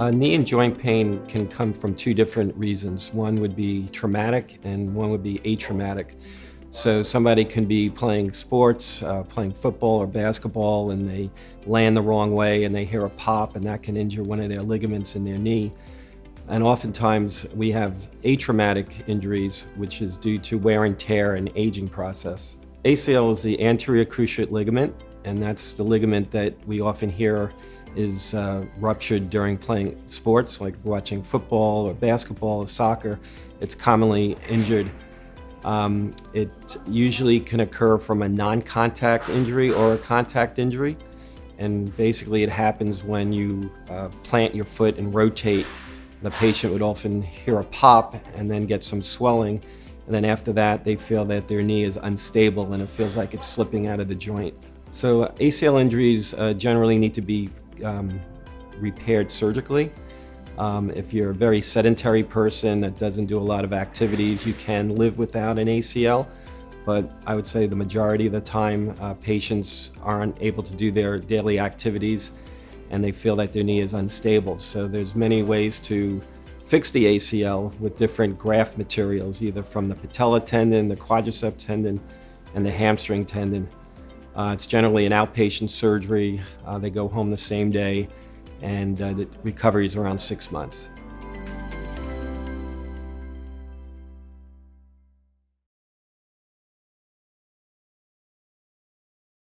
Knee and joint pain can come from two different reasons. One would be traumatic and one would be atraumatic. So somebody can be playing sports, playing football or basketball, and they land the wrong way and they hear a pop, and that can injure one of their ligaments in their knee. And oftentimes we have atraumatic injuries, which is due to wear and tear and aging process. ACL is the anterior cruciate ligament, and that's the ligament that we often hear is ruptured during playing sports, like watching football or basketball or soccer. It's commonly injured. It usually can occur from a non-contact injury or a contact injury. And basically it happens when you plant your foot and rotate. The patient would often hear a pop and then get some swelling. And then after that, they feel that their knee is unstable and it feels like it's slipping out of the joint. So ACL injuries generally need to be repaired surgically. If you're a very sedentary person that doesn't do a lot of activities, you can live without an ACL. But I would say the majority of the time, patients aren't able to do their daily activities and they feel that their knee is unstable. So there's many ways to fix the ACL with different graft materials, either from the patella tendon, the quadricep tendon, and the hamstring tendon. It's generally an outpatient surgery. They go home the same day, and the recovery is around 6 months.